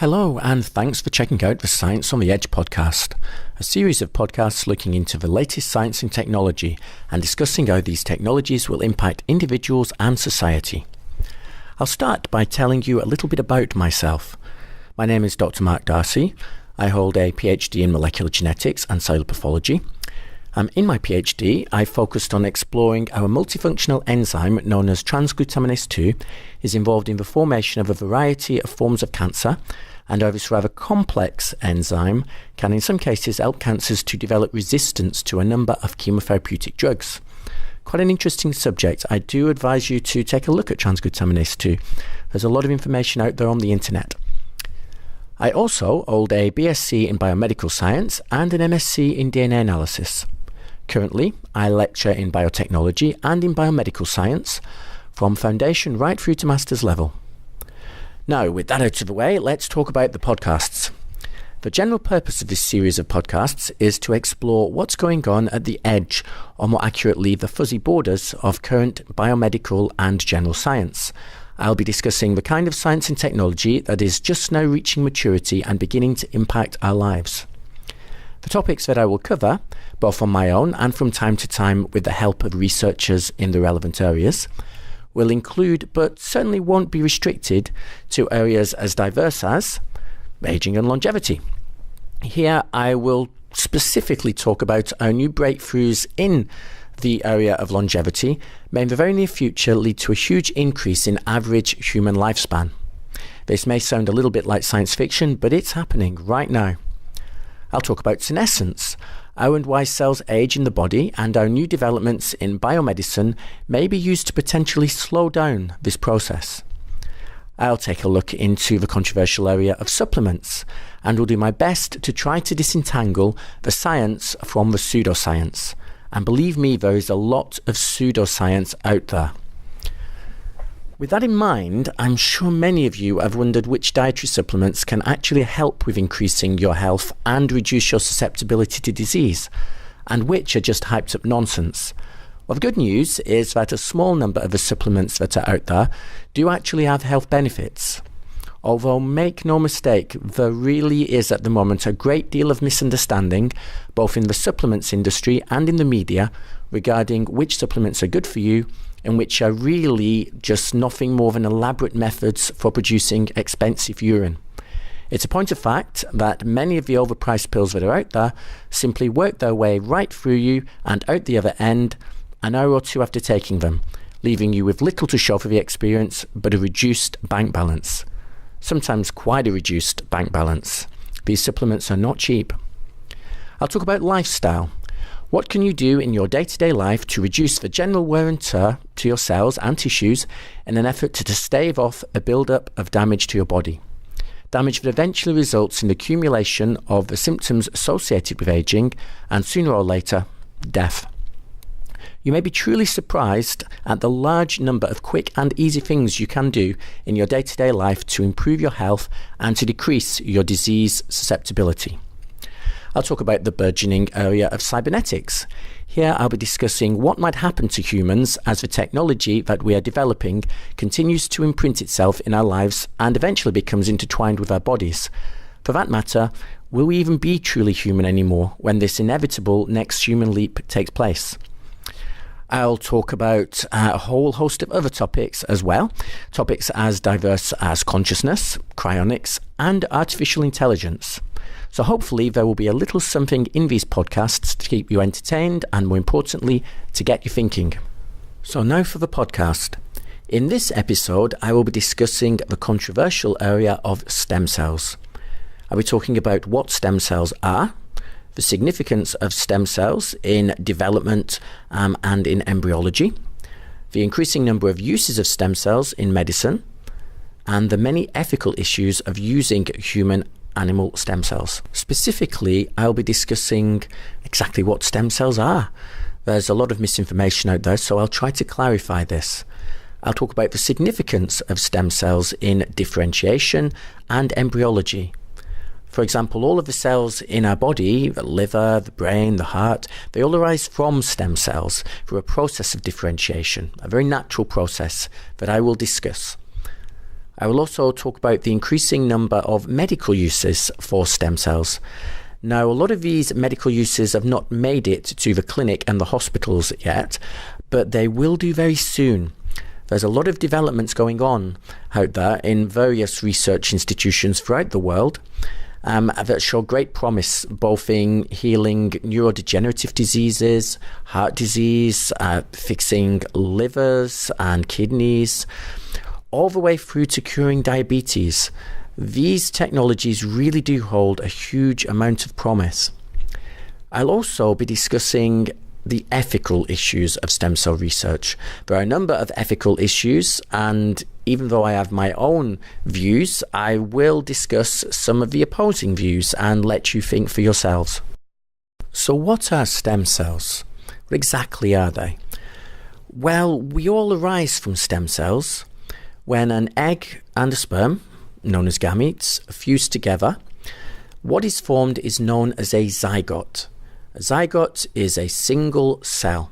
Hello, and thanks for checking out the Science on the Edge podcast, a series of podcasts looking into the latest science and technology and discussing how these technologies will impact individuals and society. I'll start by telling you a little bit about myself. My name is Dr. Mark Darcy. I hold a PhD in molecular genetics and cellular pathology. In my PhD, I focused on exploring how a multifunctional enzyme known as transglutaminase 2 is involved in the formation of a variety of forms of cancer, and how this rather complex enzyme can in some cases help cancers to develop resistance to a number of chemotherapeutic drugs. Quite an interesting subject. I do advise you to take a look at transglutaminase 2. There's a lot of information out there on the internet. I also hold a BSc in biomedical science and an MSc in DNA analysis. Currently, I lecture in biotechnology and in biomedical science, from foundation right through to master's level. Now, with that out of the way, let's talk about the podcasts. The general purpose of this series of podcasts is to explore what's going on at the edge, or more accurately, the fuzzy borders of current biomedical and general science. I'll be discussing the kind of science and technology that is just now reaching maturity and beginning to impact our lives. The topics that I will cover, both on my own and from time to time with the help of researchers in the relevant areas, will include, but certainly won't be restricted to, areas as diverse as aging and longevity. Here I will specifically talk about our new breakthroughs in the area of longevity may in the very near future lead to a huge increase in average human lifespan. This may sound a little bit like science fiction, but it's happening right now. I'll talk about senescence, how and why cells age in the body, and how new developments in biomedicine may be used to potentially slow down this process. I'll take a look into the controversial area of supplements, and will do my best to try to disentangle the science from the pseudoscience. And believe me, there is a lot of pseudoscience out there. With that in mind, I'm sure many of you have wondered which dietary supplements can actually help with increasing your health and reduce your susceptibility to disease, and which are just hyped up nonsense. Well, the good news is that a small number of the supplements that are out there do actually have health benefits. Although, make no mistake, there really is at the moment a great deal of misunderstanding, both in the supplements industry and in the media, regarding which supplements are good for you and which are really just nothing more than elaborate methods for producing expensive urine. It's a point of fact that many of the overpriced pills that are out there simply work their way right through you and out the other end an hour or two after taking them, leaving you with little to show for the experience but a reduced bank balance. Sometimes quite a reduced bank balance. These supplements are not cheap. I'll talk about lifestyle. What can you do in your day-to-day life to reduce the general wear and tear to your cells and tissues in an effort to stave off a build-up of damage to your body? Damage that eventually results in the accumulation of the symptoms associated with aging and sooner or later, death. You may be truly surprised at the large number of quick and easy things you can do in your day-to-day life to improve your health and to decrease your disease susceptibility. I'll talk about the burgeoning area of cybernetics. Here I'll be discussing what might happen to humans as the technology that we are developing continues to imprint itself in our lives and eventually becomes intertwined with our bodies. For that matter, will we even be truly human anymore when this inevitable next human leap takes place? I'll talk about a whole host of other topics as well. Topics as diverse as consciousness, cryonics, and artificial intelligence. So hopefully there will be a little something in these podcasts to keep you entertained and, more importantly, to get you thinking. So now for the podcast. In this episode, I will be discussing the controversial area of stem cells. I'll be talking about what stem cells are, the significance of stem cells in development and in embryology, the increasing number of uses of stem cells in medicine, and the many ethical issues of using human animal stem cells. Specifically, I'll be discussing exactly what stem cells are. There's a lot of misinformation out there, so I'll try to clarify this. I'll talk about the significance of stem cells in differentiation and embryology. For example, all of the cells in our body, the liver, the brain, the heart, they all arise from stem cells through a process of differentiation, a very natural process that I will discuss. I will also talk about the increasing number of medical uses for stem cells. Now, a lot of these medical uses have not made it to the clinic and the hospitals yet, but they will do very soon. There's a lot of developments going on out there in various research institutions throughout the world that show great promise, both in healing neurodegenerative diseases, heart disease, fixing livers and kidneys, all the way through to curing diabetes. These technologies really do hold a huge amount of promise. I'll also be discussing the ethical issues of stem cell research. There are a number of ethical issues, and even though I have my own views, I will discuss some of the opposing views and let you think for yourselves. So what are stem cells? What exactly are they? Well, we all arise from stem cells. When an egg and a sperm, known as gametes, fuse together, what is formed is known as a zygote. A zygote is a single cell,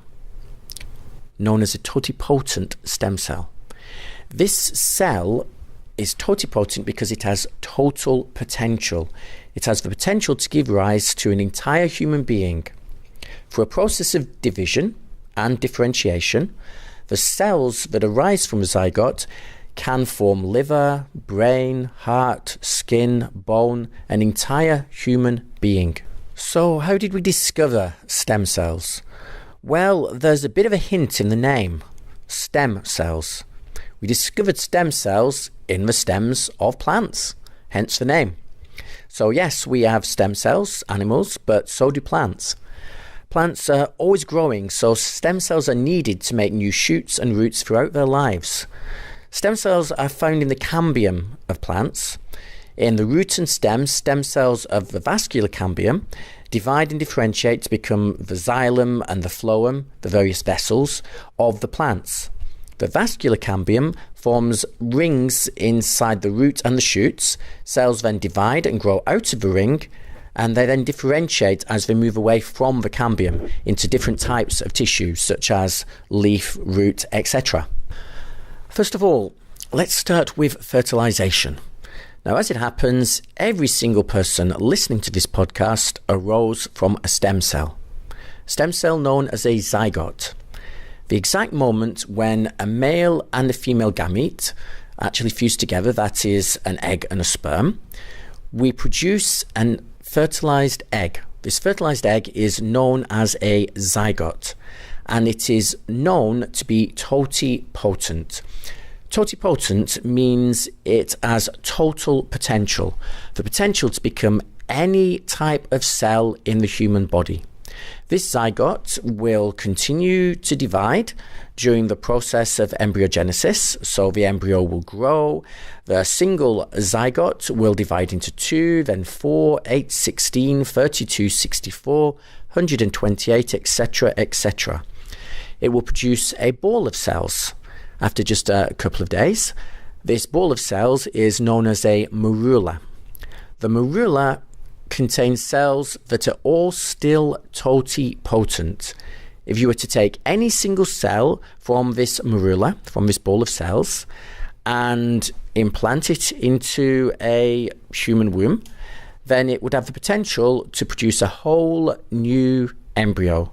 known as a totipotent stem cell. This cell is totipotent because it has total potential. It has the potential to give rise to an entire human being. Through a process of division and differentiation, the cells that arise from a zygote can form liver, brain, heart, skin, bone, an entire human being. So how did we discover stem cells? Well, there's a bit of a hint in the name, stem cells. We discovered stem cells in the stems of plants, hence the name. So yes, we have stem cells, animals, but so do plants. Plants are always growing, so stem cells are needed to make new shoots and roots throughout their lives. Stem cells are found in the cambium of plants. In the root and stems, stem cells of the vascular cambium divide and differentiate to become the xylem and the phloem, the various vessels of the plants. The vascular cambium forms rings inside the root and the shoots. Cells then divide and grow out of the ring, and they then differentiate as they move away from the cambium into different types of tissues, such as leaf, root, etc. First of all, let's start with fertilization. Now, as it happens, every single person listening to this podcast arose from a stem cell known as a zygote. The exact moment when a male and a female gamete actually fuse together, that is an egg and a sperm, we produce a fertilized egg. This fertilized egg is known as a zygote, and it is known to be totipotent. Totipotent means it has total potential, the potential to become any type of cell in the human body. This zygote will continue to divide during the process of embryogenesis, so the embryo will grow. The single zygote will divide into 2, then 4, 8, 16, 32, 64, 128, etc., etc. It will produce a ball of cells. After just a couple of days, this ball of cells is known as a morula. The morula contains cells that are all still totipotent. If you were to take any single cell from this morula, from this ball of cells, and implant it into a human womb, then it would have the potential to produce a whole new embryo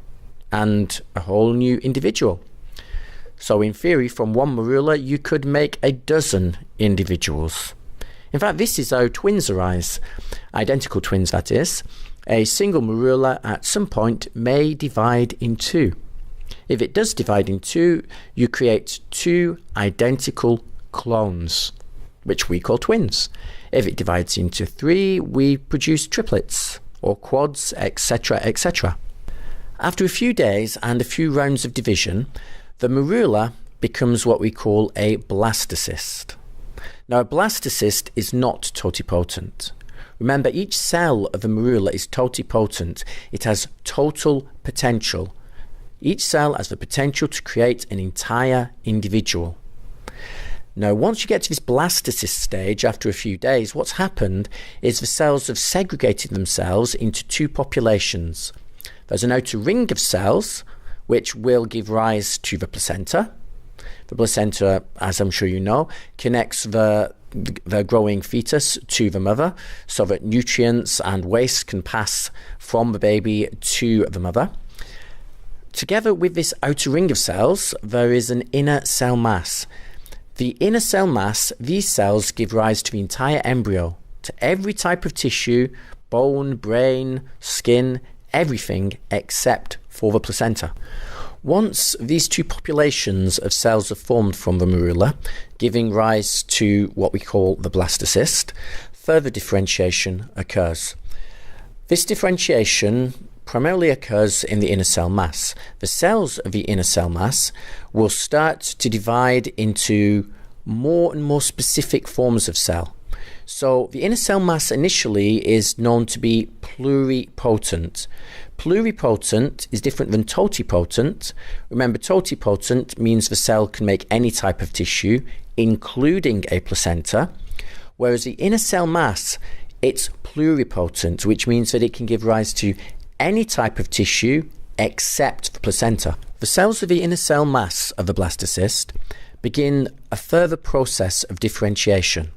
and a whole new individual. So in theory, from one morula, you could make a dozen individuals. In fact, this is how twins arise. Identical twins, that is. A single morula at some point may divide in 2. If it does divide in 2, you create 2 identical clones, which we call twins. If it divides into 3, we produce triplets or quads, etc., etc. After a few days and a few rounds of division, the morula becomes what we call a blastocyst. Now, a blastocyst is not totipotent. Remember, each cell of the morula is totipotent. It has total potential. Each cell has the potential to create an entire individual. Now, once you get to this blastocyst stage after a few days, what's happened is the cells have segregated themselves into 2 populations. There's an outer ring of cells, which will give rise to the placenta. The placenta, as I'm sure you know, connects the the growing fetus to the mother so that nutrients and waste can pass from the baby to the mother. Together with this outer ring of cells, there is an inner cell mass. The inner cell mass, these cells give rise to the entire embryo, to every type of tissue, bone, brain, skin, everything except for the placenta. Once these two populations of cells are formed from the morula, giving rise to what we call the blastocyst, further differentiation occurs. This differentiation primarily occurs in the inner cell mass. The cells of the inner cell mass will start to divide into more and more specific forms of cell. So the inner cell mass initially is known to be pluripotent. Pluripotent is different than totipotent. Remember, totipotent means the cell can make any type of tissue, including a placenta, whereas the inner cell mass, it's pluripotent, which means that it can give rise to any type of tissue except the placenta. The cells of the inner cell mass of the blastocyst begin a further process of differentiation.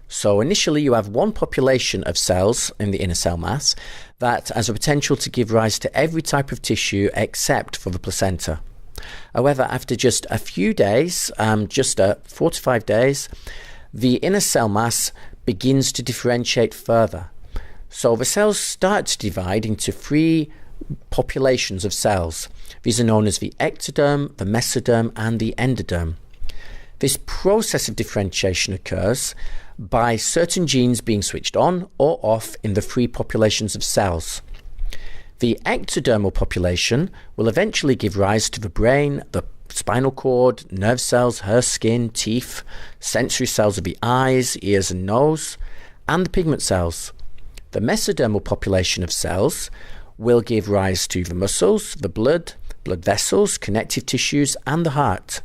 So initially you have one population of cells in the inner cell mass that has a potential to give rise to every type of tissue except for the placenta. However, after just a few days, 4 to 5 days, the inner cell mass begins to differentiate further. So the cells start to divide into 3 populations of cells. These are known as the ectoderm, the mesoderm, and the endoderm. This process of differentiation occurs by certain genes being switched on or off in the 3 populations of cells. The ectodermal population will eventually give rise to the brain, the spinal cord, nerve cells, hair, skin, teeth, sensory cells of the eyes, ears and nose, and the pigment cells. The mesodermal population of cells will give rise to the muscles, the blood vessels, connective tissues, and the heart,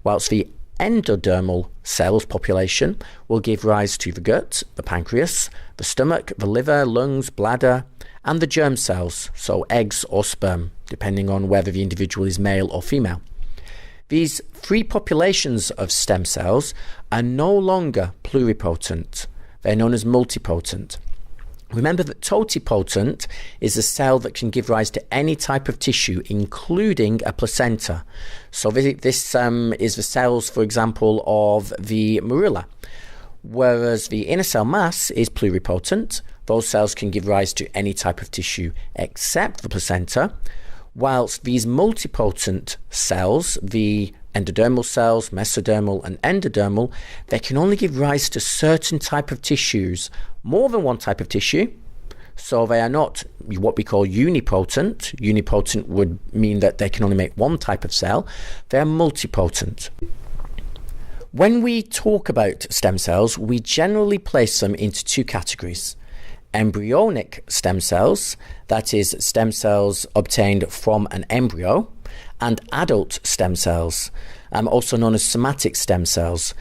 whilst the endodermal cells population will give rise to the gut, the pancreas, the stomach, the liver, lungs, bladder, and the germ cells, so eggs or sperm, depending on whether the individual is male or female. These 3 populations of stem cells are no longer pluripotent. They're known as multipotent. Remember that totipotent is a cell that can give rise to any type of tissue, including a placenta. So this is the cells, for example, of the morula. Whereas the inner cell mass is pluripotent. Those cells can give rise to any type of tissue except the placenta. Whilst these multipotent cells, the endodermal cells, mesodermal and endodermal, they can only give rise to certain type of tissues, more than one type of tissue. So they are not what we call unipotent. Unipotent would mean that they can only make one type of cell. They are multipotent. When we talk about stem cells, we generally place them into 2 categories. Embryonic stem cells, that is stem cells obtained from an embryo, and adult stem cells, also known as somatic stem cells.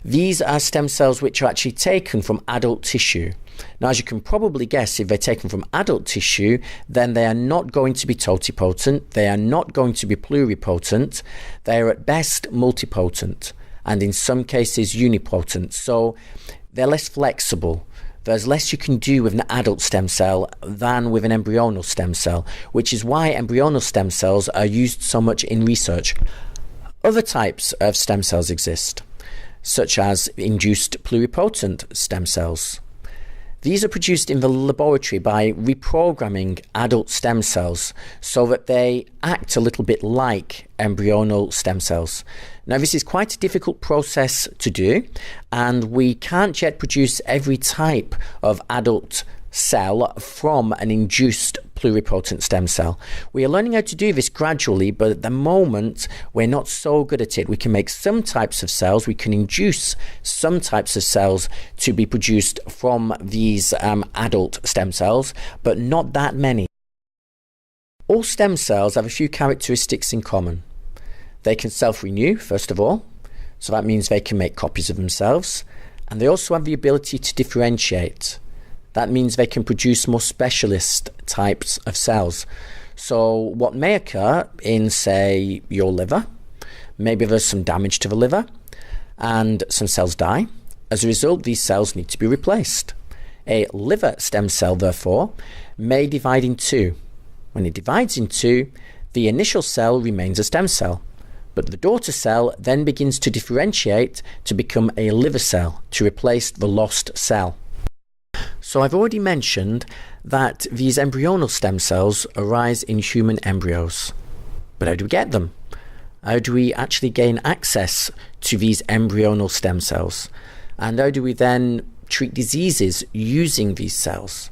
These are stem cells which are actually taken from adult tissue. Now, as you can probably guess, if they're taken from adult tissue, then they are not going to be totipotent, they are not going to be pluripotent, they are at best multipotent, and in some cases unipotent. So they're less flexible. There's less you can do with an adult stem cell than with an embryonal stem cell, which is why embryonal stem cells are used so much in research. Other types of stem cells exist, such as induced pluripotent stem cells. These are produced in the laboratory by reprogramming adult stem cells so that they act a little bit like embryonal stem cells. Now, this is quite a difficult process to do, and we can't yet produce every type of adult cell from an induced pluripotent stem cell. We are learning how to do this gradually, but at the moment we're not so good at it. We can make some types of cells, we can induce some types of cells to be produced from these adult stem cells, but not that many. All stem cells have a few characteristics in common. They can self-renew, first of all, so that means they can make copies of themselves, and they also have the ability to differentiate. That means they can produce more specialist types of cells. So what may occur in, say, your liver, maybe there's some damage to the liver and some cells die. As a result, these cells need to be replaced. A liver stem cell, therefore, may divide in two. When it divides in two, the initial cell remains a stem cell, but the daughter cell then begins to differentiate to become a liver cell to replace the lost cell. So I've already mentioned that these embryonal stem cells arise in human embryos. But how do we get them? How do we actually gain access to these embryonal stem cells? And how do we then treat diseases using these cells?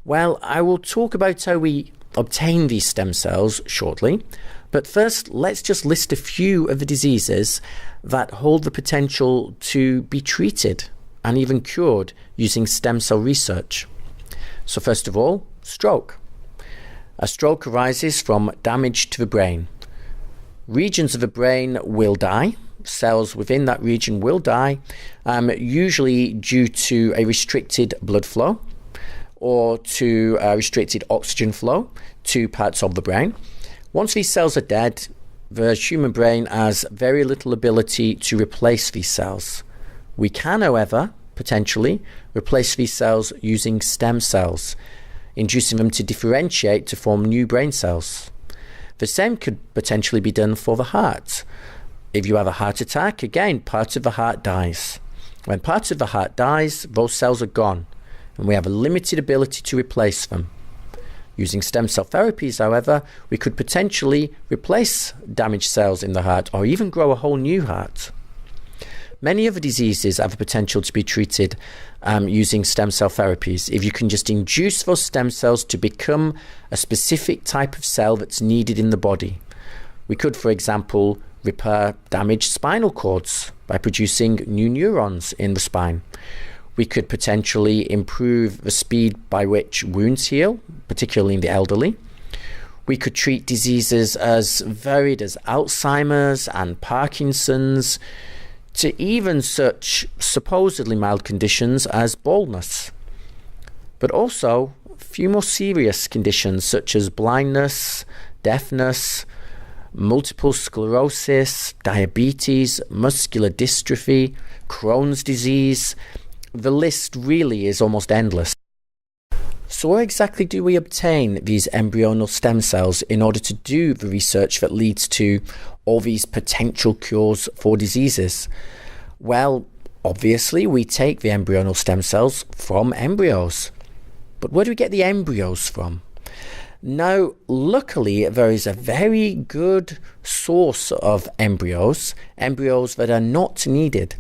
Well, I will talk about how we obtain these stem cells shortly, but first let's just list a few of the diseases that hold the potential to be treated and even cured using stem cell research. So first of all, stroke. A stroke arises from damage to the brain. Regions of the brain will die. Cells within that region will die, usually due to a restricted blood flow or to restricted oxygen flow to parts of the brain. Once these cells are dead, the human brain has very little ability to replace these cells. We can, however, potentially replace these cells using stem cells, inducing them to differentiate to form new brain cells. The same could potentially be done for the heart. If you have a heart attack, again, part of the heart dies. When part of the heart dies, those cells are gone, and we have a limited ability to replace them. Using stem cell therapies, however, we could potentially replace damaged cells in the heart or even grow a whole new heart. Many other diseases have the potential to be treated using stem cell therapies if you can just induce those stem cells to become a specific type of cell that's needed in the body. We could, for example, repair damaged spinal cords by producing new neurons in the spine. We could potentially improve the speed by which wounds heal, particularly in the elderly. We could treat diseases as varied as Alzheimer's and Parkinson's, to even such supposedly mild conditions as baldness. But also a few more serious conditions such as blindness, deafness, multiple sclerosis, diabetes, muscular dystrophy, Crohn's disease. The list really is almost endless. So where exactly do we obtain these embryonal stem cells in order to do the research that leads to all these potential cures for diseases? Well, obviously we take the embryonal stem cells from embryos. But where do we get the embryos from? Now, luckily, there is a very good source of embryos that are not needed.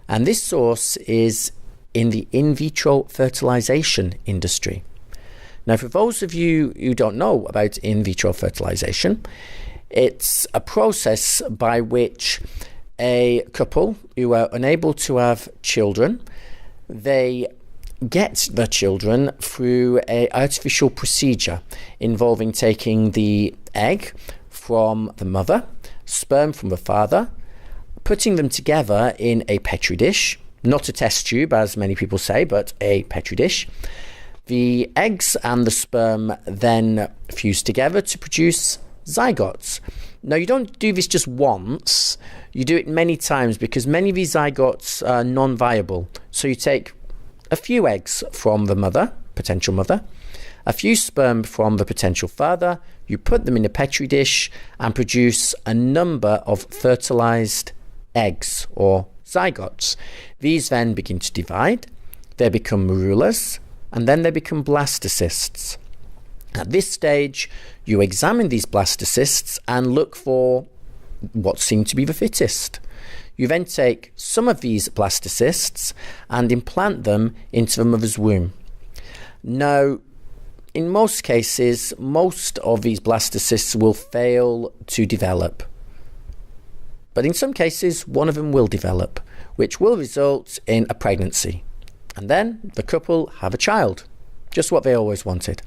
And this source is in the in vitro fertilization industry. Now, for those of you who don't know about in vitro fertilization, it's a process by which a couple who are unable to have children, they get their children through an artificial procedure involving taking the egg from the mother, sperm from the father, putting them together in a petri dish, not a test tube as many people say, but a petri dish. The eggs and the sperm then fuse together to produce zygotes. Now, you don't do this just once, you do it many times because many of these zygotes are non-viable. So you take a few eggs from the mother, potential mother, a few sperm from the potential father, you put them in a petri dish and produce a number of fertilized eggs or zygotes. These then begin to divide, they become marulas, and then they become blastocysts. At this stage, you examine these blastocysts and look for what seem to be the fittest. You then take some of these blastocysts and implant them into the mother's womb. Now, in most cases, most of these blastocysts will fail to develop. But in some cases, one of them will develop, which will result in a pregnancy. And then the couple have a child, just what they always wanted.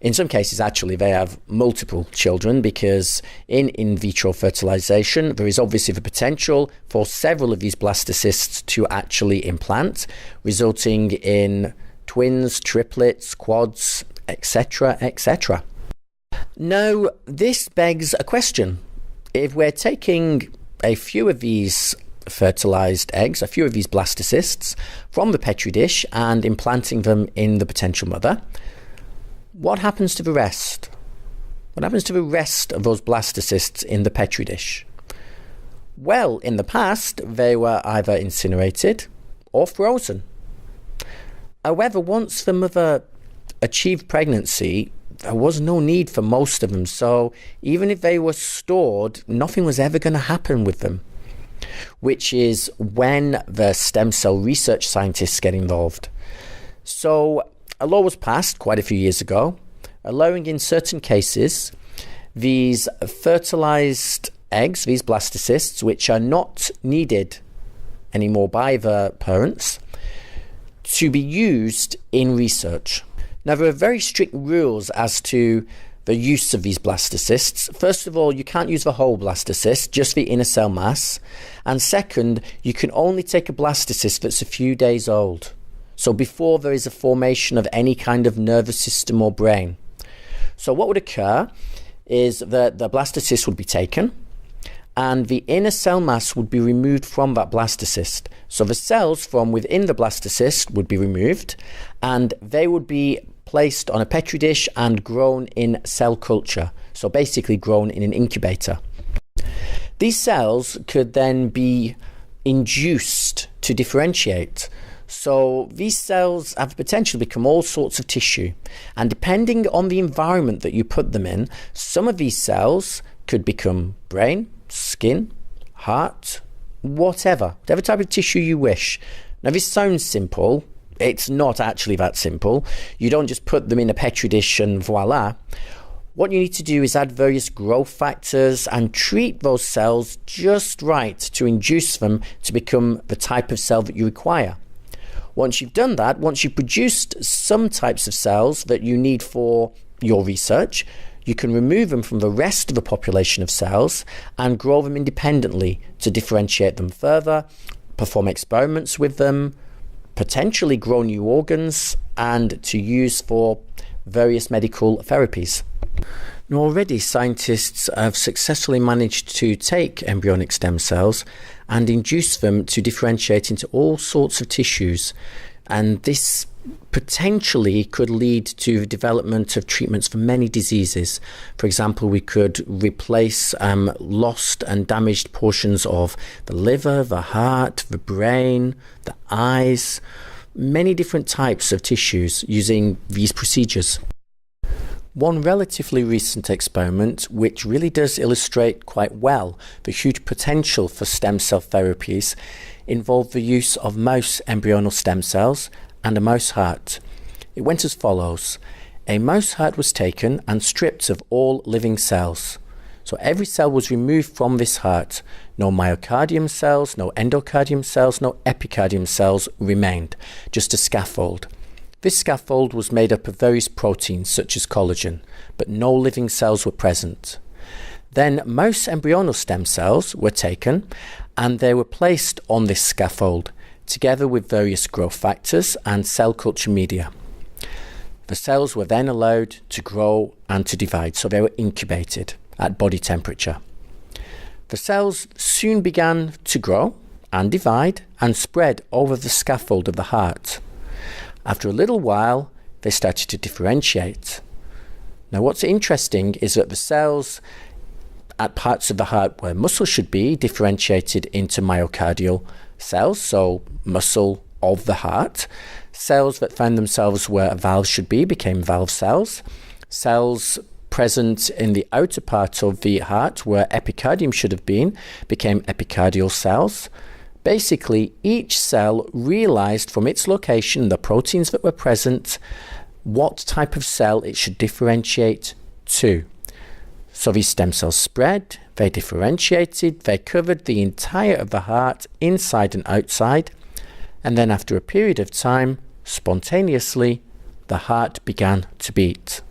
In some cases, actually, they have multiple children because in vitro fertilization, there is obviously the potential for several of these blastocysts to actually implant, resulting in twins, triplets, quads, etc., etc. Now, this begs a question. If we're taking a few of these fertilized eggs, a few of these blastocysts, from the petri dish and implanting them in the potential mother. What happens to the rest? What happens to the rest of those blastocysts in the petri dish? Well, in the past, they were either incinerated or frozen. However, once the mother achieved pregnancy, there was no need for most of them. So even if they were stored, nothing was ever going to happen with them, which is when the stem cell research scientists get involved. So a law was passed quite a few years ago, allowing in certain cases these fertilized eggs, these blastocysts, which are not needed anymore by the parents, to be used in research. Now, there are very strict rules as to the use of these blastocysts. First of all, you can't use the whole blastocyst, just the inner cell mass. And second, you can only take a blastocyst that's a few days old. So before there is a formation of any kind of nervous system or brain. So what would occur is that the blastocyst would be taken and the inner cell mass would be removed from that blastocyst. So the cells from within the blastocyst would be removed and they would be placed on a petri dish and grown in cell culture. So basically grown in an incubator. These cells could then be induced to differentiate. So these cells have the potential to become all sorts of tissue. And depending on the environment that you put them in, some of these cells could become brain, skin, heart, whatever type of tissue you wish. Now this sounds simple. It's not actually that simple. You don't just put them in a petri dish and voila. What you need to do is add various growth factors and treat those cells just right to induce them to become the type of cell that you require. Once you've done that, once you've produced some types of cells that you need for your research, you can remove them from the rest of the population of cells and grow them independently to differentiate them further, perform experiments with them, potentially grow new organs, and to use for various medical therapies. Now, already scientists have successfully managed to take embryonic stem cells and induce them to differentiate into all sorts of tissues, and this potentially could lead to the development of treatments for many diseases. For example, we could replace lost and damaged portions of the liver, the heart, the brain, the eyes, many different types of tissues using these procedures. One relatively recent experiment, which really does illustrate quite well the huge potential for stem cell therapies, involved the use of mouse embryonal stem cells and a mouse heart. It went as follows. A mouse heart was taken and stripped of all living cells. So every cell was removed from this heart. No myocardium cells, no endocardium cells, no epicardium cells remained, just a scaffold. This scaffold was made up of various proteins such as collagen, but no living cells were present. Then mouse embryonal stem cells were taken and they were placed on this scaffold together with various growth factors and cell culture media. The cells were then allowed to grow and to divide, so they were incubated at body temperature. The cells soon began to grow and divide and spread over the scaffold of the heart. After a little while, they started to differentiate. Now, what's interesting is that the cells at parts of the heart where muscle should be differentiated into myocardial cells, so muscle of the heart. Cells that found themselves where a valve should be became valve cells. Cells present in the outer part of the heart where epicardium should have been became epicardial cells. Basically, each cell realized from its location, the proteins that were present, what type of cell it should differentiate to. So these stem cells spread, they differentiated, they covered the entire of the heart, inside and outside, and then after a period of time, spontaneously, the heart began to beat.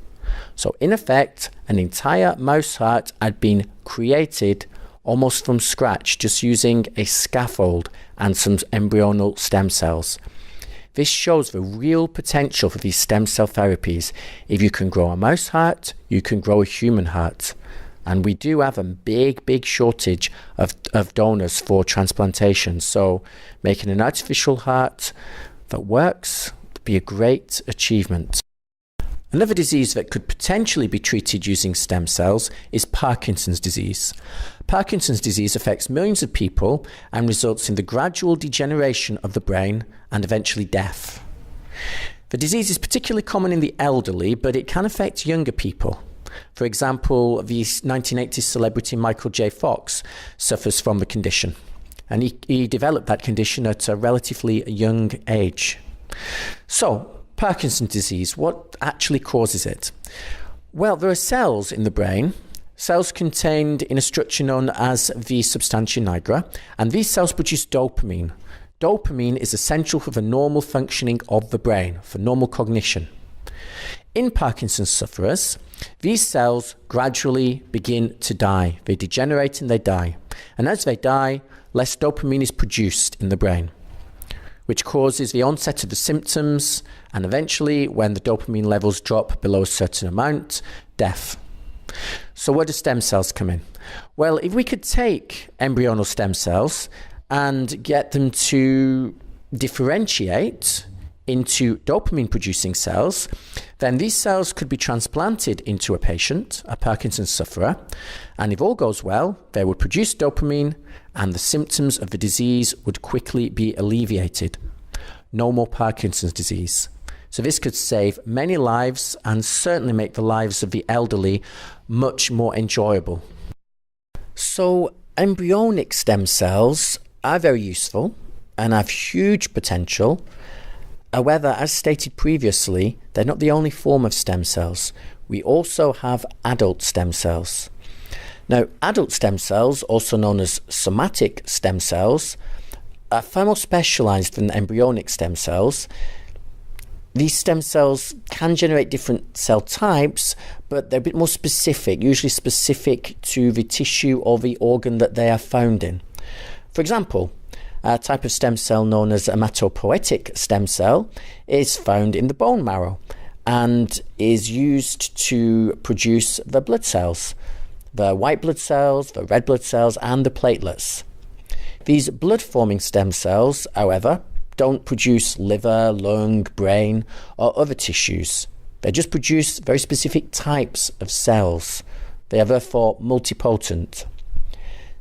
So in effect, an entire mouse heart had been created almost from scratch, just using a scaffold and some embryonal stem cells. This shows the real potential for these stem cell therapies. If you can grow a mouse heart, you can grow a human heart. And we do have a big shortage of donors for transplantation. So making an artificial heart that works would be a great achievement. Another disease that could potentially be treated using stem cells is Parkinson's disease. Parkinson's disease affects millions of people and results in the gradual degeneration of the brain and eventually death. The disease is particularly common in the elderly, but it can affect younger people. For example, the 1980s celebrity Michael J. Fox suffers from the condition, and he developed that condition at a relatively young age. So, Parkinson's disease, what actually causes it? Well, there are cells in the brain, cells contained in a structure known as the substantia nigra, and these cells produce dopamine. Dopamine is essential for the normal functioning of the brain, for normal cognition. In Parkinson's sufferers, these cells gradually begin to die. They degenerate and they die. And as they die, less dopamine is produced in the brain, which causes the onset of the symptoms, and eventually, when the dopamine levels drop below a certain amount, death. So where do stem cells come in? Well, if we could take embryonal stem cells and get them to differentiate into dopamine-producing cells, then these cells could be transplanted into a patient, a Parkinson's sufferer, and if all goes well, they would produce dopamine and the symptoms of the disease would quickly be alleviated. No more Parkinson's disease. So this could save many lives and certainly make the lives of the elderly much more enjoyable. So embryonic stem cells are very useful and have huge potential. However, as stated previously, they're not the only form of stem cells. We also have adult stem cells. Now, adult stem cells, also known as somatic stem cells, are far more specialized than embryonic stem cells. These stem cells can generate different cell types, but they're a bit more specific, usually specific to the tissue or the organ that they are found in. For example, a type of stem cell known as hematopoietic stem cell is found in the bone marrow and is used to produce the blood cells, the white blood cells, the red blood cells, and the platelets. These blood-forming stem cells, however, don't produce liver, lung, brain, or other tissues. They just produce very specific types of cells. They are therefore multipotent.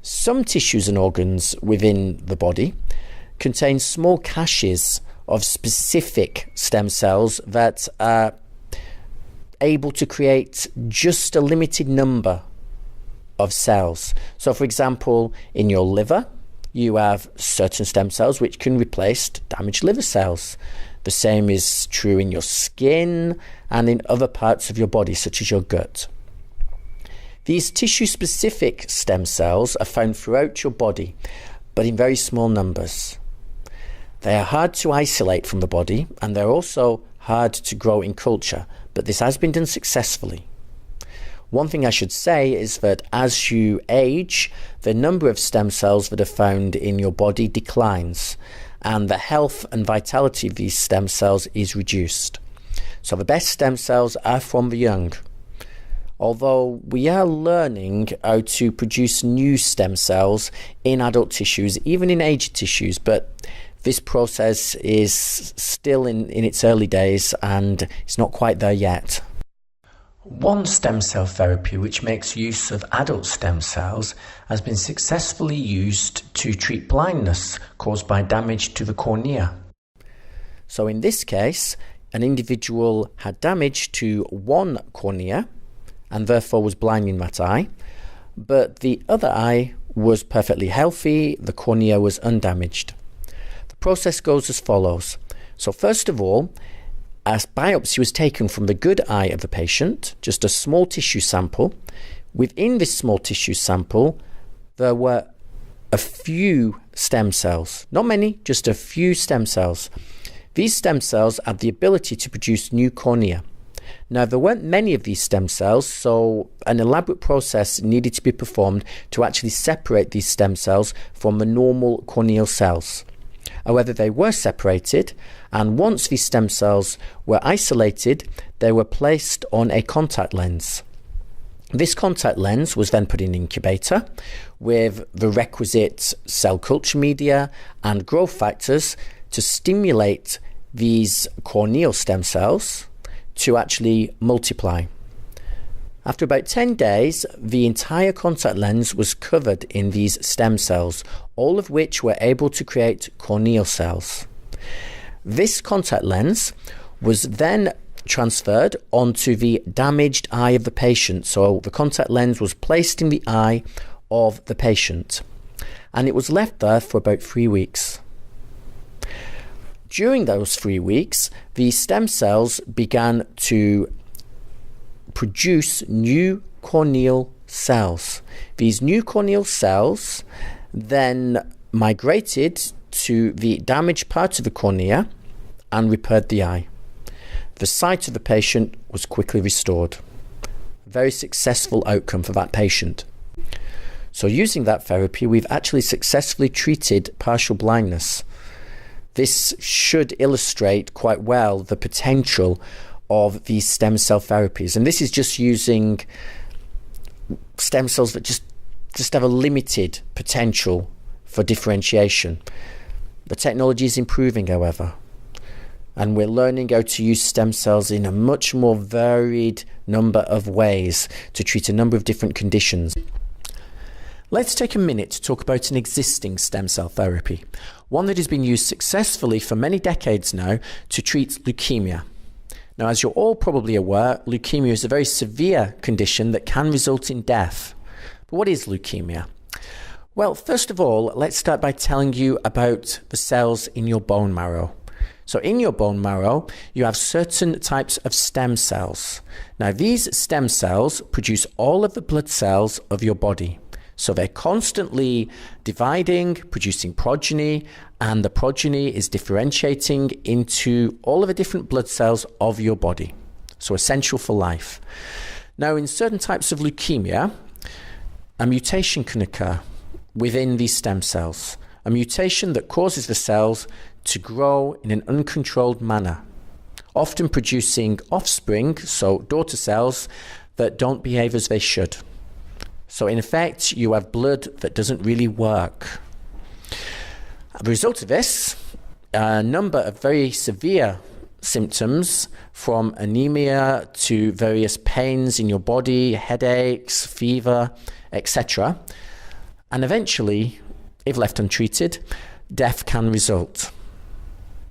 Some tissues and organs within the body contain small caches of specific stem cells that are able to create just a limited number of cells. So, for example, in your liver, you have certain stem cells which can replace damaged liver cells. The same is true in your skin and in other parts of your body, such as your gut. These tissue-specific stem cells are found throughout your body, but in very small numbers. They are hard to isolate from the body, and they're also hard to grow in culture, but this has been done successfully. One thing I should say is that as you age, the number of stem cells that are found in your body declines, and the health and vitality of these stem cells is reduced. So the best stem cells are from the young. Although we are learning how to produce new stem cells in adult tissues, even in aged tissues, but this process is still in its early days and it's not quite there yet. One stem cell therapy which makes use of adult stem cells has been successfully used to treat blindness caused by damage to the cornea. So in this case, an individual had damage to one cornea and therefore was blind in that eye, but the other eye was perfectly healthy, the cornea was undamaged. The process goes as follows. So first of all, a biopsy was taken from the good eye of the patient, just a small tissue sample. Within this small tissue sample, there were a few stem cells. Not many, just a few stem cells. These stem cells had the ability to produce new cornea. Now, there weren't many of these stem cells, so an elaborate process needed to be performed to actually separate these stem cells from the normal corneal cells. However, they were separated, and once these stem cells were isolated, they were placed on a contact lens. This contact lens was then put in an incubator with the requisite cell culture media and growth factors to stimulate these corneal stem cells to actually multiply. After about 10 days, the entire contact lens was covered in these stem cells, all of which were able to create corneal cells. This contact lens was then transferred onto the damaged eye of the patient. So the contact lens was placed in the eye of the patient, and it was left there for about 3 weeks. During those 3 weeks, the stem cells began to produce new corneal cells. These new corneal cells then migrated to the damaged part of the cornea and repaired the eye. The sight of the patient was quickly restored. A very successful outcome for that patient. So using that therapy, we've actually successfully treated partial blindness. This should illustrate quite well the potential of these stem cell therapies. And this is just using stem cells that just have a limited potential for differentiation. The technology is improving, however, and we're learning how to use stem cells in a much more varied number of ways to treat a number of different conditions. Let's take a minute to talk about an existing stem cell therapy, one that has been used successfully for many decades now to treat leukemia. Now, as you're all probably aware, leukemia is a very severe condition that can result in death. But what is leukemia? Well, first of all, let's start by telling you about the cells in your bone marrow. So in your bone marrow, you have certain types of stem cells. Now, these stem cells produce all of the blood cells of your body. So they're constantly dividing, producing progeny, and the progeny is differentiating into all of the different blood cells of your body. So essential for life. Now, in certain types of leukemia, a mutation can occur within these stem cells. A mutation that causes the cells to grow in an uncontrolled manner, often producing offspring, so daughter cells, that don't behave as they should. So in effect, you have blood that doesn't really work. As a result of this, a number of very severe symptoms, from anemia to various pains in your body, headaches, fever, etc. And eventually, if left untreated, death can result.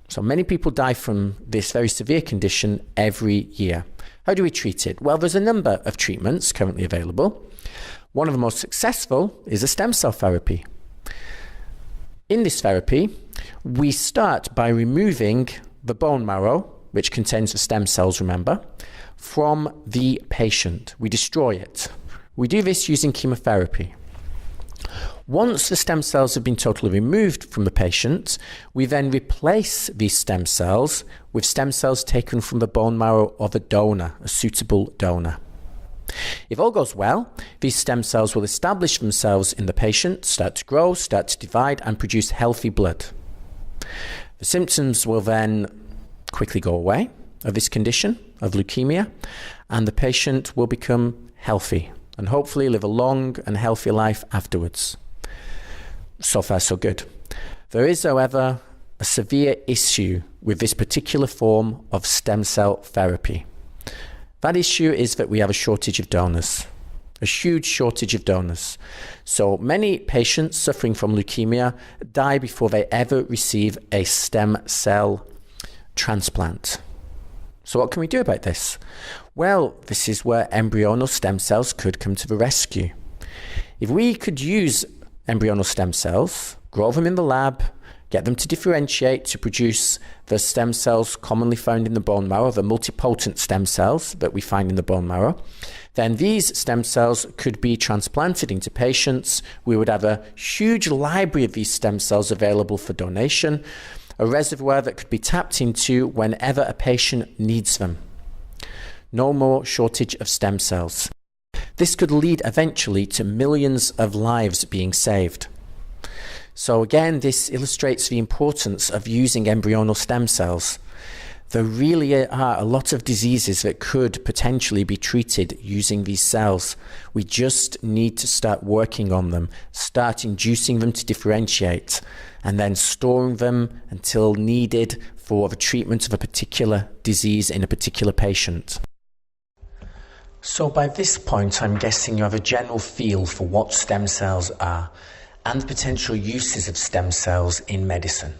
So many people die from this very severe condition every year. How do we treat it? Well, there's a number of treatments currently available. One of the most successful is a stem cell therapy. In this therapy, we start by removing the bone marrow, which contains the stem cells, remember, from the patient. We destroy it. We do this using chemotherapy. Once the stem cells have been totally removed from the patient, we then replace these stem cells with stem cells taken from the bone marrow of a donor, a suitable donor. If all goes well, these stem cells will establish themselves in the patient, start to grow, start to divide, and produce healthy blood. The symptoms will then quickly go away of this condition, of leukemia, and the patient will become healthy and hopefully live a long and healthy life afterwards. So far, so good. There is, however, a severe issue with this particular form of stem cell therapy. That issue is that we have a shortage of donors, a huge shortage of donors. So many patients suffering from leukemia die before they ever receive a stem cell transplant. So what can we do about this? Well, this is where embryonal stem cells could come to the rescue. If we could use embryonal stem cells, grow them in the lab, get them to differentiate to produce the stem cells commonly found in the bone marrow, the multipotent stem cells that we find in the bone marrow, then these stem cells could be transplanted into patients. We would have a huge library of these stem cells available for donation, a reservoir that could be tapped into whenever a patient needs them. No more shortage of stem cells. This could lead eventually to millions of lives being saved. So again, this illustrates the importance of using embryonal stem cells. There really are a lot of diseases that could potentially be treated using these cells. We just need to start working on them, start inducing them to differentiate, and then storing them until needed for the treatment of a particular disease in a particular patient. So by this point, I'm guessing you have a general feel for what stem cells are and potential uses of stem cells in medicine.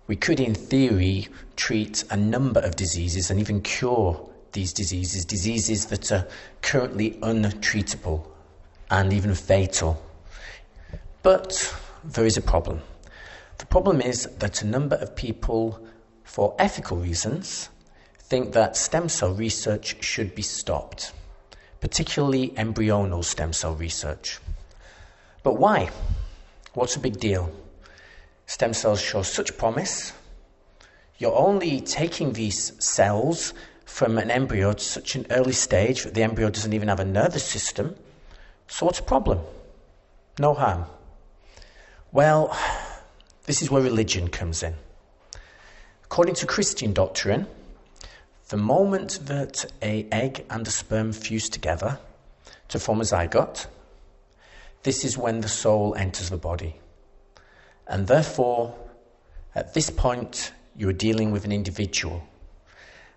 We could, in theory, treat a number of diseases and even cure these diseases that are currently untreatable and even fatal. But there is a problem. The problem is that a number of people, for ethical reasons, think that stem cell research should be stopped, particularly embryonal stem cell research. But why? What's the big deal? Stem cells show such promise. You're only taking these cells from an embryo at such an early stage that the embryo doesn't even have a nervous system. So what's the problem? No harm. Well, this is where religion comes in. According to Christian doctrine, the moment that an egg and a sperm fuse together to form a zygote, this is when the soul enters the body. And therefore, at this point, you are dealing with an individual.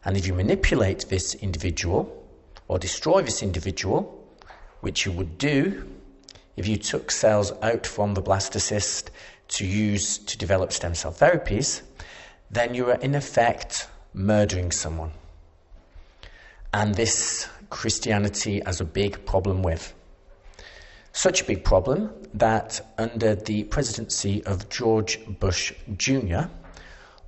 And if you manipulate this individual or destroy this individual, which you would do if you took cells out from the blastocyst to use to develop stem cell therapies, then you are in effect murdering someone. And this Christianity has a big problem with. Such a big problem that under the presidency of George Bush Jr.,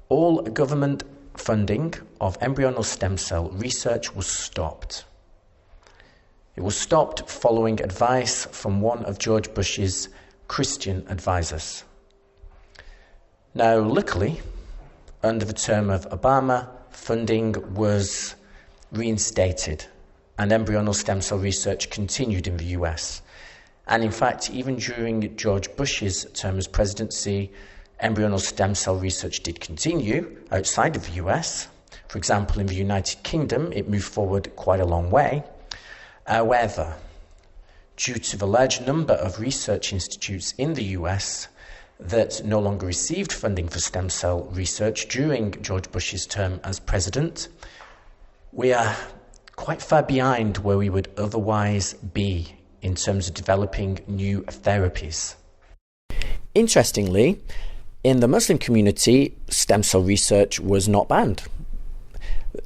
all government funding of embryonal stem cell research was stopped. It was stopped following advice from one of George Bush's Christian advisors. Now, luckily, under the term of Obama, funding was reinstated and embryonal stem cell research continued in the US. And in fact, even during George Bush's term as presidency, embryonal stem cell research did continue outside of the US. For example, in the United Kingdom, it moved forward quite a long way. However, due to the large number of research institutes in the US that no longer received funding for stem cell research during George Bush's term as president, we are quite far behind where we would otherwise be in terms of developing new therapies. Interestingly, in the Muslim community, stem cell research was not banned.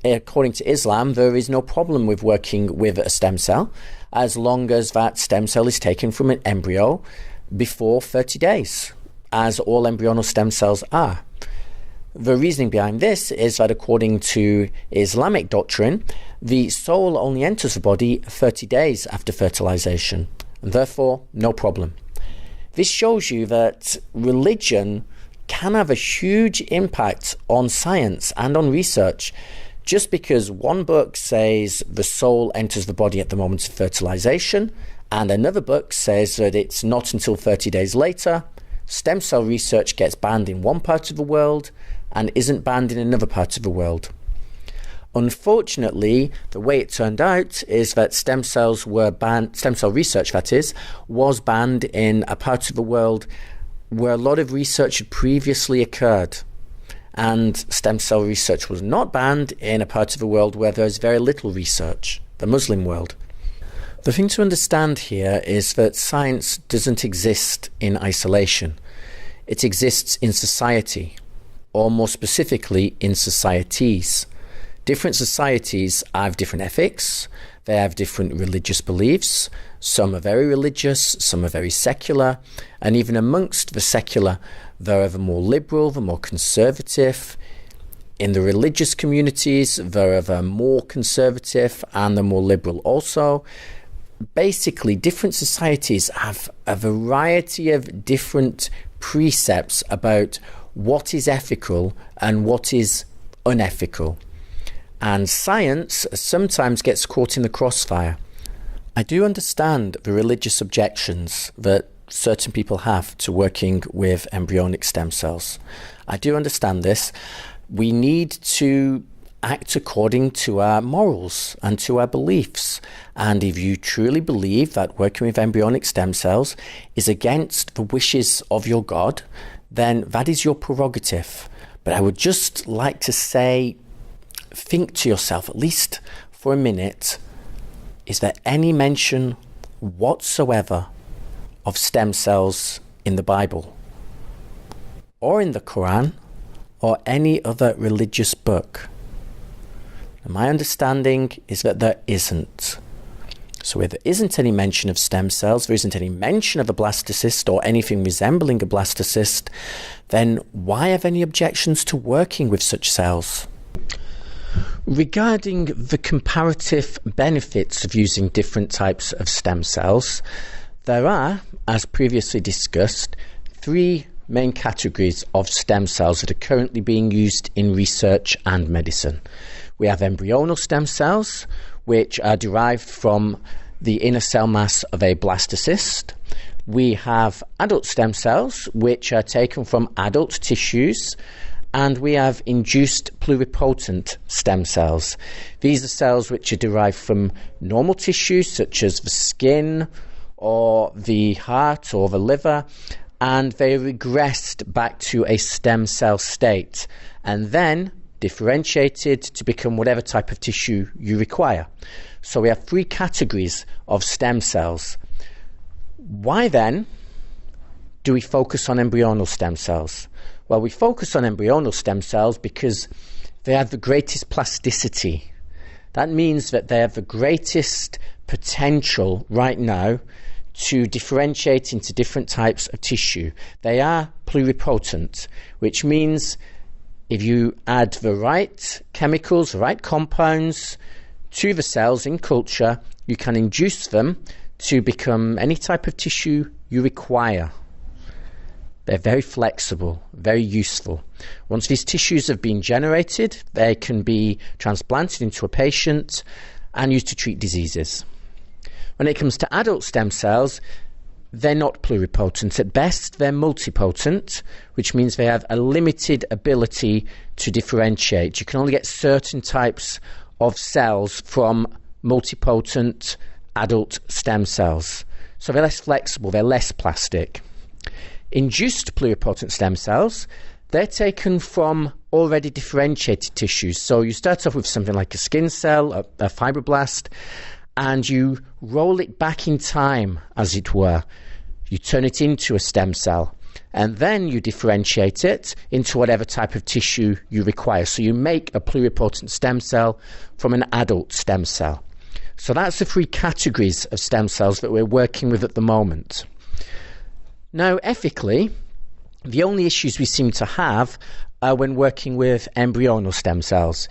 According to Islam, there is no problem with working with a stem cell as long as that stem cell is taken from an embryo before 30 days, as all embryonal stem cells are. The reasoning behind this is that according to Islamic doctrine, the soul only enters the body 30 days after fertilization, and therefore no problem. This shows you that religion can have a huge impact on science and on research. Just because one book says the soul enters the body at the moment of fertilization, and another book says that it's not until 30 days later, stem cell research gets banned in one part of the world and isn't banned in another part of the world. Unfortunately, the way it turned out is that stem cell research, that is, was banned in a part of the world where a lot of research had previously occurred. And stem cell research was not banned in a part of the world where there's very little research, the Muslim world. The thing to understand here is that science doesn't exist in isolation. It exists in society, or more specifically, in societies. Different societies have different ethics, they have different religious beliefs. Some are very religious, some are very secular, and even amongst the secular, there are the more liberal, the more conservative. In the religious communities, there are the more conservative and the more liberal also. Basically, different societies have a variety of different precepts about what is ethical and what is unethical. And science sometimes gets caught in the crossfire. I do understand the religious objections that certain people have to working with embryonic stem cells. I do understand this. We need to act according to our morals and to our beliefs. And if you truly believe that working with embryonic stem cells is against the wishes of your God, then that is your prerogative. But I would just like to say, think to yourself, at least for a minute, is there any mention whatsoever of stem cells in the Bible, or in the Quran, or any other religious book? And my understanding is that there isn't. So if there isn't any mention of stem cells, there isn't any mention of a blastocyst or anything resembling a blastocyst, then why have any objections to working with such cells? Regarding the comparative benefits of using different types of stem cells, there are, as previously discussed, three main categories of stem cells that are currently being used in research and medicine. We have embryonal stem cells, which are derived from the inner cell mass of a blastocyst. We have adult stem cells, which are taken from adult tissues. And we have induced pluripotent stem cells. These are cells which are derived from normal tissues, such as the skin or the heart or the liver, and they regressed back to a stem cell state and then differentiated to become whatever type of tissue you require. So we have three categories of stem cells. Why then do we focus on embryonal stem cells? Well, we focus on embryonal stem cells because they have the greatest plasticity. That means that they have the greatest potential right now to differentiate into different types of tissue. They are pluripotent, which means if you add the right chemicals, the right compounds to the cells in culture, you can induce them to become any type of tissue you require. They're very flexible, very useful. Once these tissues have been generated, they can be transplanted into a patient and used to treat diseases. When it comes to adult stem cells, they're not pluripotent. At best, they're multipotent, which means they have a limited ability to differentiate. You can only get certain types of cells from multipotent adult stem cells. So they're less flexible, they're less plastic. Induced pluripotent stem cells, they're taken from already differentiated tissues. So you start off with something like a skin cell, a fibroblast, and you roll it back in time, as it were. You turn it into a stem cell, and then you differentiate it into whatever type of tissue you require. So you make a pluripotent stem cell from an adult stem cell. So that's the three categories of stem cells that we're working with at the moment. Now, ethically, the only issues we seem to have are when working with embryonal stem cells,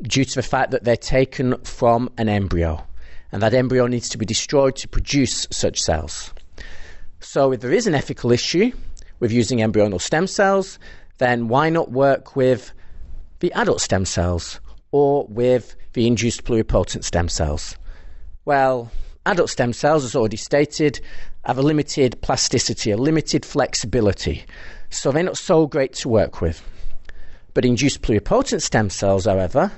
due to the fact that they're taken from an embryo, and that embryo needs to be destroyed to produce such cells. So if there is an ethical issue with using embryonal stem cells, then why not work with the adult stem cells or with the induced pluripotent stem cells? Well, adult stem cells, as already stated, have a limited plasticity, a limited flexibility, so they're not so great to work with. But induced pluripotent stem cells, however,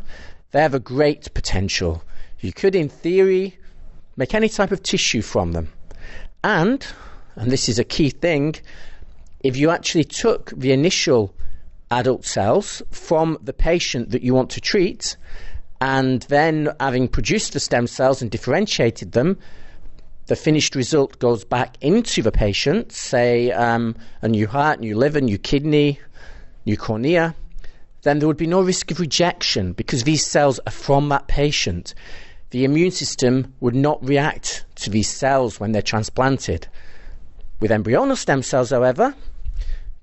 they have a great potential. You could, in theory, make any type of tissue from them. And this is a key thing, if you actually took the initial adult cells from the patient that you want to treat, and then having produced the stem cells and differentiated them, the finished result goes back into the patient, say a new heart, new liver, new kidney, new cornea, then there would be no risk of rejection because these cells are from that patient. The immune system would not react to these cells when they're transplanted. With embryonal stem cells, however,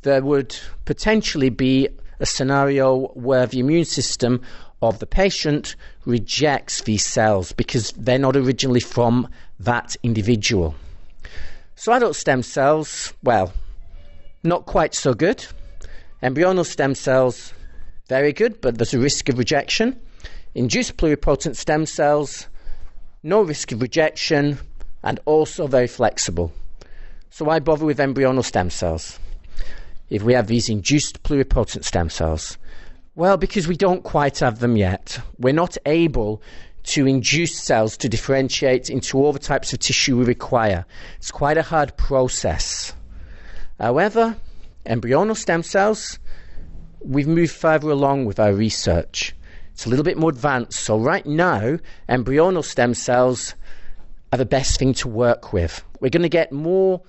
there would potentially be a scenario where the immune system of the patient rejects these cells because they're not originally from that individual. So adult stem cells, well, not quite so good. Embryonal stem cells, very good, but there's a risk of rejection. Induced pluripotent stem cells, no risk of rejection, and also very flexible. So why bother with embryonal stem cells? If we have these induced pluripotent stem cells, Well, because we don't quite have them yet. We're not able to induce cells to differentiate into all the types of tissue we require. It's quite a hard process. However, embryonal stem cells, we've moved further along with our research. It's a little bit more advanced. So right now, embryonal stem cells are the best thing to work with. We're going to get more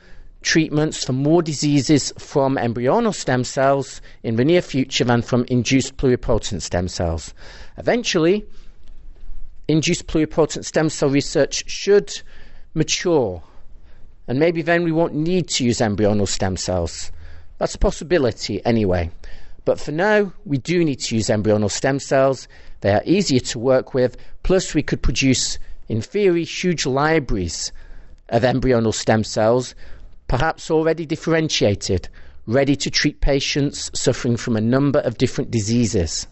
treatments for more diseases from embryonal stem cells in the near future than from induced pluripotent stem cells. Eventually, induced pluripotent stem cell research should mature, and maybe then we won't need to use embryonal stem cells. That's a possibility anyway. But for now, we do need to use embryonal stem cells. They are easier to work with, plus we could produce, in theory, huge libraries of embryonal stem cells, perhaps already differentiated, ready to treat patients suffering from a number of different diseases.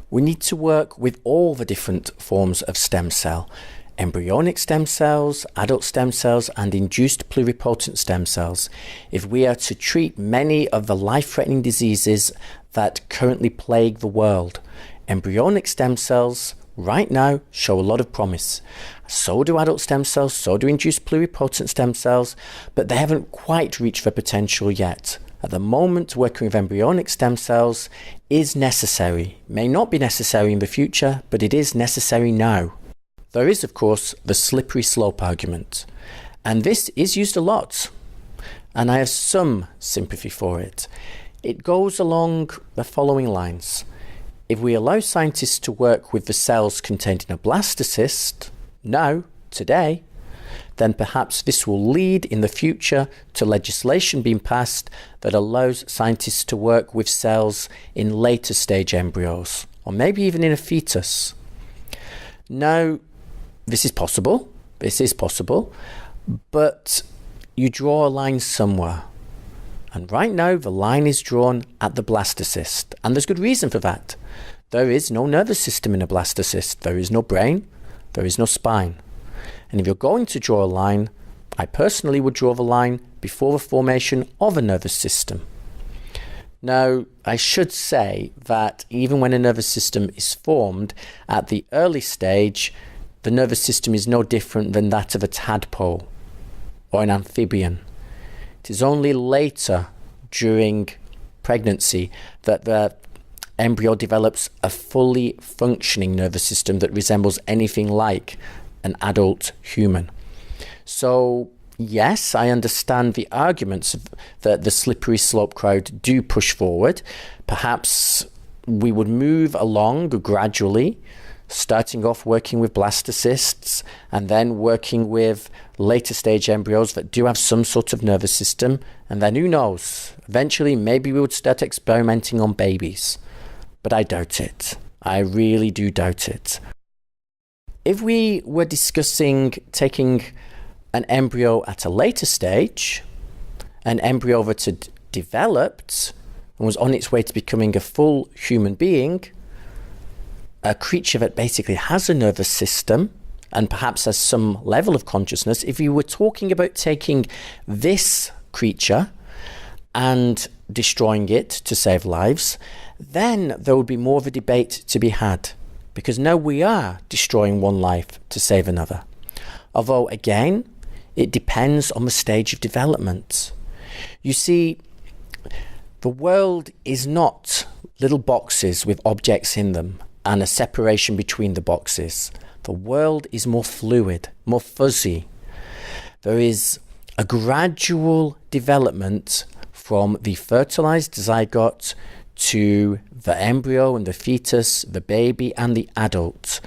We need to work with all the different forms of stem cell: embryonic stem cells, adult stem cells, and induced pluripotent stem cells, if we are to treat many of the life-threatening diseases that currently plague the world. Embryonic stem cells right now show a lot of promise. So do adult stem cells, so do induced pluripotent stem cells, but they haven't quite reached their potential yet. At the moment, working with embryonic stem cells is necessary. May not be necessary in the future, but it is necessary now. There is, of course, the slippery slope argument, and this is used a lot, and I have some sympathy for it. It goes along the following lines. If we allow scientists to work with the cells contained in a blastocyst, now, today, then perhaps this will lead in the future to legislation being passed that allows scientists to work with cells in later stage embryos, or maybe even in a fetus. Now, this is possible, but you draw a line somewhere. And right now, the line is drawn at the blastocyst, and there's good reason for that. There is no nervous system in a blastocyst. There is no brain. There is no spine. And if you're going to draw a line, I personally would draw the line before the formation of a nervous system. Now, I should say that even when a nervous system is formed at the early stage, the nervous system is no different than that of a tadpole or an amphibian. It is only later, during pregnancy, that the embryo develops a fully functioning nervous system that resembles anything like an adult human. So, yes, I understand the arguments that the slippery slope crowd do push forward. Perhaps we would move along gradually, starting off working with blastocysts and then working with later stage embryos that do have some sort of nervous system. And then who knows, eventually maybe we would start experimenting on babies. But I doubt it. I really do doubt it. If we were discussing taking an embryo at a later stage, an embryo that had developed and was on its way to becoming a full human being, a creature that basically has a nervous system and perhaps has some level of consciousness, if we were talking about taking this creature and destroying it to save lives, then there would be more of a debate to be had, because now we are destroying one life to save another. Although, again, it depends on the stage of development. You see, the world is not little boxes with objects in them and a separation between the boxes. The world is more fluid, more fuzzy. There is a gradual development from the fertilized zygote to the embryo and the fetus, the baby and the adult.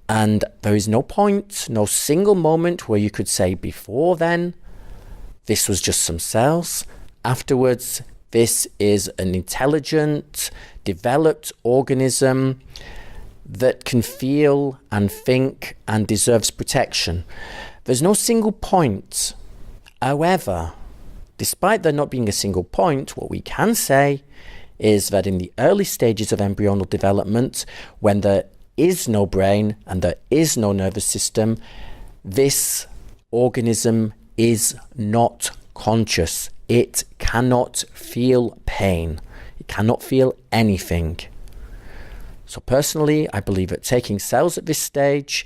And there is no point, no single moment where you could say before then, this was just some cells. Afterwards, this is an intelligent, developed organism that can feel and think and deserves protection. There's no single point. However, despite there not being a single point, what we can say is that in the early stages of embryonal development, when there is no brain and there is no nervous system, this organism is not conscious. It cannot feel pain. It cannot feel anything. So personally, I believe that taking cells at this stage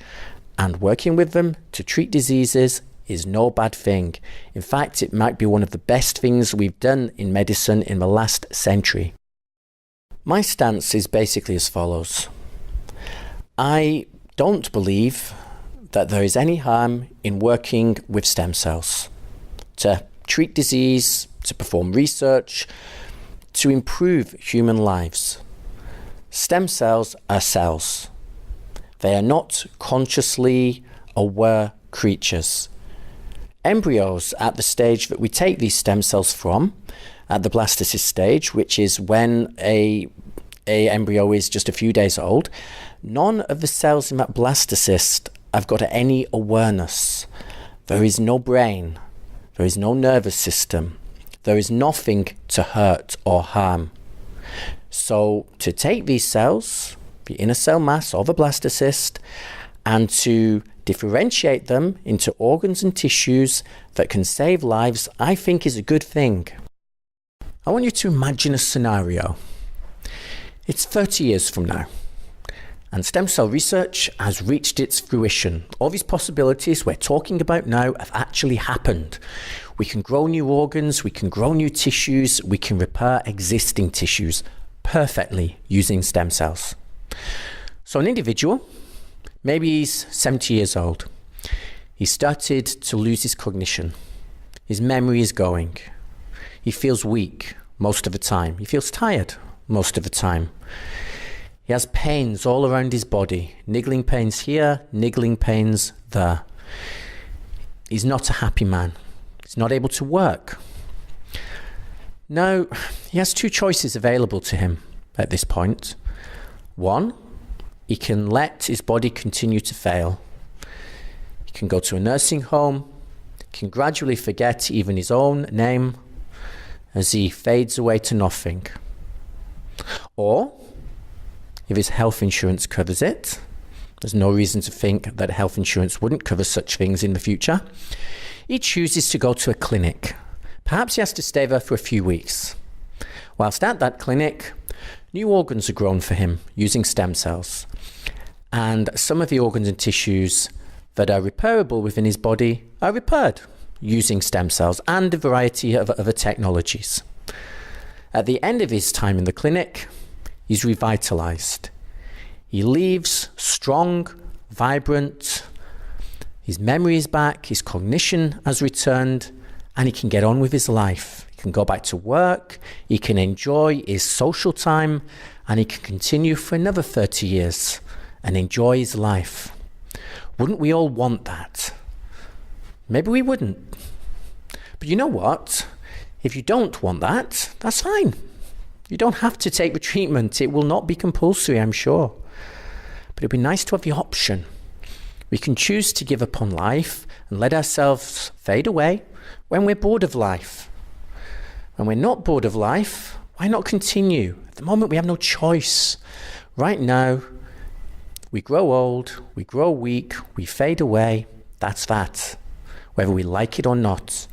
and working with them to treat diseases is no bad thing. In fact, it might be one of the best things we've done in medicine in the last century. My stance is basically as follows. I don't believe that there is any harm in working with stem cells to treat disease, to perform research, to improve human lives. Stem cells are cells. They are not consciously aware creatures. Embryos at the stage that we take these stem cells from, at the blastocyst stage, which is when a embryo is just a few days old, none of the cells in that blastocyst have got any awareness. There is no brain. There is no nervous system. There is nothing to hurt or harm. So to take these cells, the inner cell mass of a blastocyst, and to differentiate them into organs and tissues that can save lives, I think is a good thing. I want you to imagine a scenario. It's 30 years from now, and stem cell research has reached its fruition. All these possibilities we're talking about now have actually happened. We can grow new organs, we can grow new tissues, we can repair existing tissues perfectly using stem cells. So an individual, maybe he's 70 years old. He started to lose his cognition. His memory is going. He feels weak most of the time. He feels tired most of the time. He has pains all around his body. Niggling pains here, niggling pains there. He's not a happy man. He's not able to work. Now, he has two choices available to him at this point. One, he can let his body continue to fail. He can go to a nursing home, can gradually forget even his own name as he fades away to nothing. Or, if his health insurance covers it, there's no reason to think that health insurance wouldn't cover such things in the future, he chooses to go to a clinic. Perhaps he has to stay there for a few weeks. Whilst at that clinic, new organs are grown for him using stem cells. And some of the organs and tissues that are repairable within his body are repaired using stem cells and a variety of other technologies. At the end of his time in the clinic, he's revitalized. He leaves strong, vibrant. His memory is back, his cognition has returned, and he can get on with his life. He can go back to work, he can enjoy his social time, and he can continue for another 30 years and enjoy his life. Wouldn't we all want that? Maybe we wouldn't. But you know what? If you don't want that, that's fine. You don't have to take the treatment. It will not be compulsory, I'm sure. But it'd be nice to have the option. We can choose to give up on life and let ourselves fade away when we're bored of life. When we're not bored of life, why not continue? At the moment, we have no choice. Right now, we grow old, we grow weak, we fade away. That's that, whether we like it or not.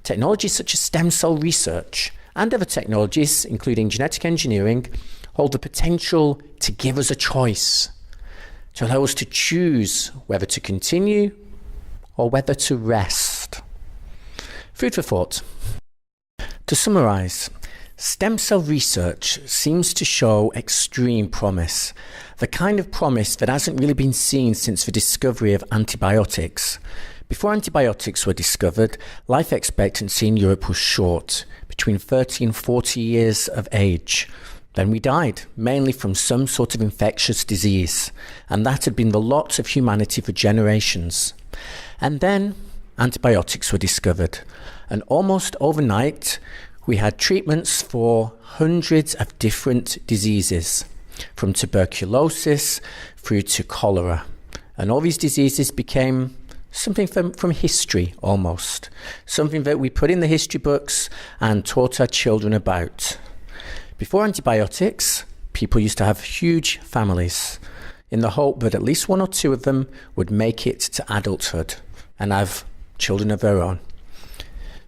Technologies such as stem cell research and other technologies, including genetic engineering, hold the potential to give us a choice, to allow us to choose whether to continue or whether to rest. Food for thought. To summarize, stem cell research seems to show extreme promise, the kind of promise that hasn't really been seen since the discovery of antibiotics. Before antibiotics were discovered, life expectancy in Europe was short, between 30 and 40 years of age. Then we died, mainly from some sort of infectious disease, and that had been the lot of humanity for generations. And then antibiotics were discovered, and almost overnight we had treatments for hundreds of different diseases, from tuberculosis through to cholera. And all these diseases became something from history almost, something that we put in the history books and taught our children about. Before antibiotics, people used to have huge families in the hope that at least one or two of them would make it to adulthood and have children of their own.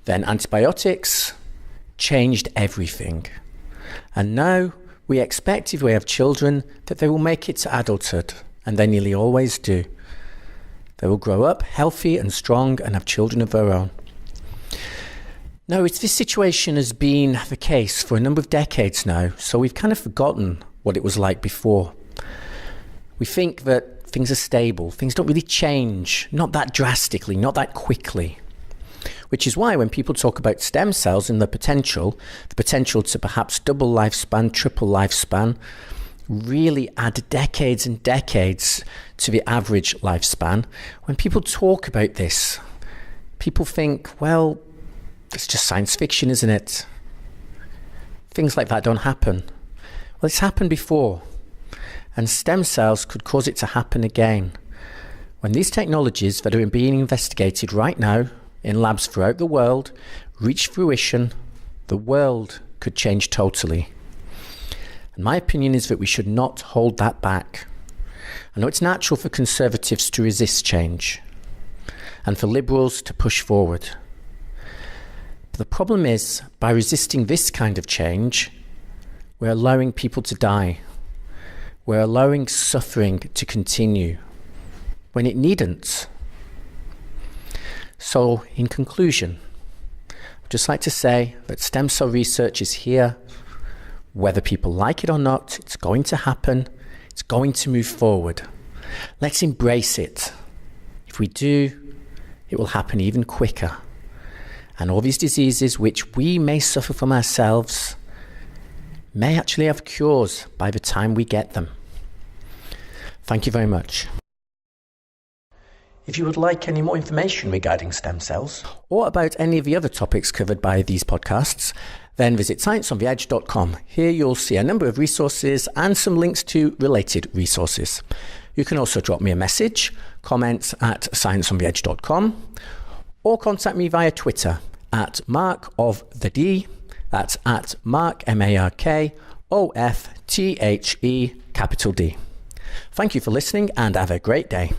Then antibiotics changed everything. And now We expect if we have children that they will make it to adulthood, and they nearly always do. They will grow up healthy and strong and have children of their own. Now, this situation has been the case for a number of decades now, so we've kind of forgotten what it was like before. We think that things are stable, things don't really change, not that drastically, not that quickly. Which is why when people talk about stem cells and the potential to perhaps double lifespan, triple lifespan, really add decades and decades to the average lifespan, when people talk about this, people think, well, it's just science fiction, isn't it? Things like that don't happen. Well, it's happened before, and stem cells could cause it to happen again. When these technologies that are being investigated right now in labs throughout the world reach fruition, the world could change totally. And my opinion is that we should not hold that back. I know it's natural for conservatives to resist change and for liberals to push forward. But the problem is, by resisting this kind of change, we're allowing people to die. We're allowing suffering to continue when it needn't. So, in conclusion, I'd just like to say that stem cell research is here. Whether people like it or not, it's going to happen. It's going to move forward. Let's embrace it. If we do, it will happen even quicker. And all these diseases which we may suffer from ourselves may actually have cures by the time we get them. Thank you very much. If you would like any more information regarding stem cells or about any of the other topics covered by these podcasts, then visit scienceontheedge.com. Here you'll see a number of resources and some links to related resources. You can also drop me a message, comments at scienceontheedge.com, or contact me via Twitter at Mark of the D. That's at Mark, MarkOfthe, capital D. Thank you for listening and have a great day.